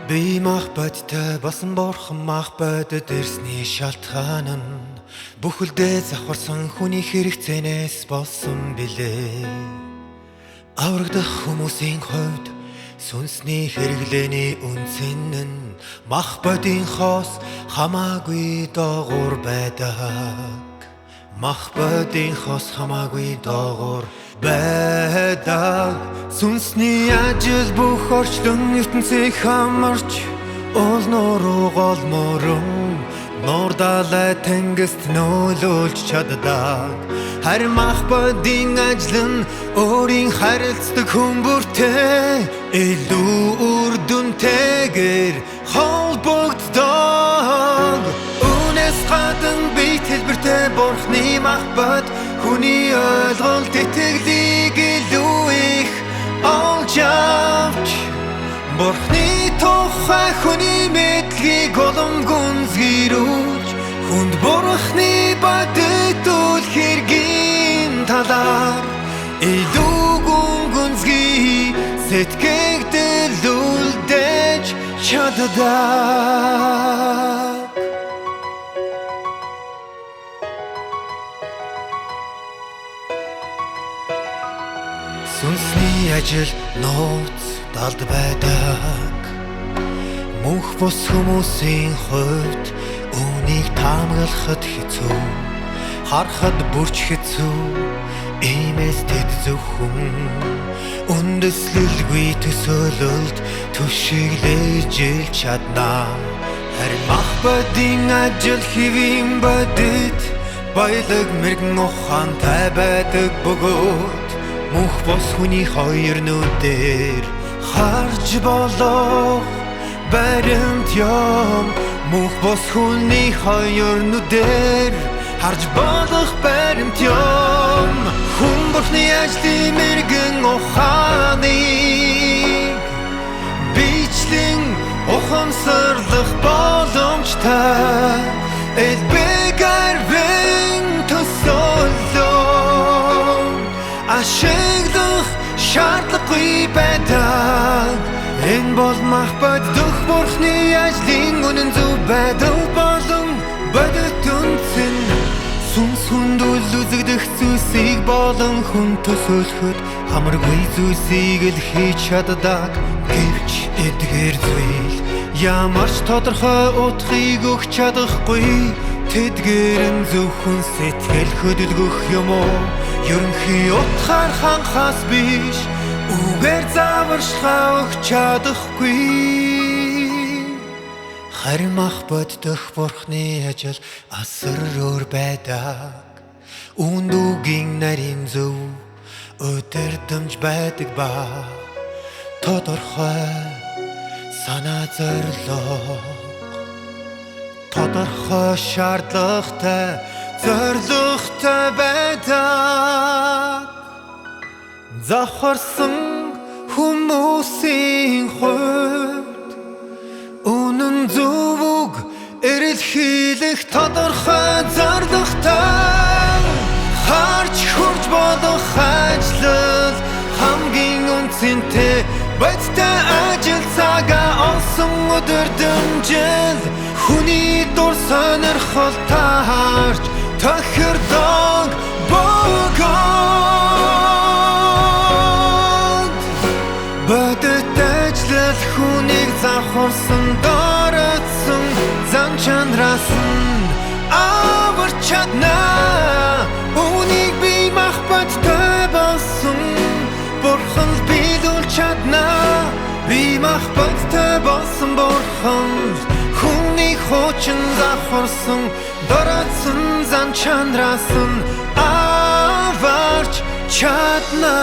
Би махбадтай басан борхон махбадад ирсний шалтгаан нь бүхэлдээ завхарсан хүний хэрэгцээнээс болсон билээ. Аврагдах хүмүүсийн хувьд сүнсний хэрэглээний үнцэн нь махбадын хоос хамаагүй доогуур байдаг. Махбадын хоос хамаагүй доогуур байдаг. Сүнсний ажил бүх орчлон ертөнцийг хамарч олноор голморон нор далай тэнгист нөлөөлж чаддаг. Харин махбадын ажил нь өөрийн харилцдаг хүмүүртэй илүү үр дүнтэйгээр холбогддог. Үнэс гадна би хэлбэртэй бурхны махбад хүний ойлголт итгэлийг илүү их олж авч бурхны тухай хүний мэдлэгийг улам гүнзгийрүүлж хүнд бурхны бодит үл хэргийн талаар илүү гүнзгий сэтгэгд дэлүүлдэж чаддаг. Сүнсний ажил нууц далд байдаг. Мөнх бус хүмүүсийн хувьд үүнийг таамаглахад хэцүү, харахад бүрч хэцүү. Иймээс тэд зөвхөн үндэслэлгүй төсөөлөлд түшиглэж ил чадна. Харин махбадын ажил хэвийн бодит баялаг мэргэн ухаантай байдаг бөгөөд мөнх бос хүний хоёр нүдээр харж болох баримт юм. Мөнх бос хүний хоёр нүдээр харж болох баримт юм. Хүн бурхны ажлын мэргэн ухааныг бичлэн ухамсарлах боломжтой. Элбэгэрвэн төсөөлөн ашиглах шаардлагагүй байдаг. Энэ бол махбад дөх бурхны ажлын үнэн зөв байдал болон бодит үнцэн. Сүнс хүнд үл үзэгдэх зүйлсийг болон хүн төсөөлөхөд хамаргүй зүйлсийг л хийж чаддаг. Гэвч эдгээр зүйл ямар ч тодорхой утгыг өгч чадахгүй. Тэдгээр нь зөвхөн сэтгэл хөдөлгөх юм уу? Ерөнхий утгаар ханхаас биш үгээр зааварчилгаа өгч чадахгүй. Харин махбад дэх бурхны ажил асар өөр байдаг. Үүнд үгийн нарийн зөв өдөрдмж байдаг ба тодорхой санаа зорилго, тодорхой шаардлагатай зорилготой байдаг. Завхарсан хүмүүсийн хувьд үнэн зөв үг эрэлхийлэх тодорхой зорилготой харж хурж болох ажил хамгийн үнцэнтэй бодиттой ажил цагаа олсон өдөрдмжил хүний дур сонирхол таарч тохирдог бөгөөд бодит ажил хүнийг завхарсан доротсон зан чанараас нь аварч чадна. Үүнийг би махбадтай болсон бурхан бидүүлж чадна. Би махбадтай болсон бурхан хүнийг хуучин завхарсан доротсон зан чанараас нь аварч чадна.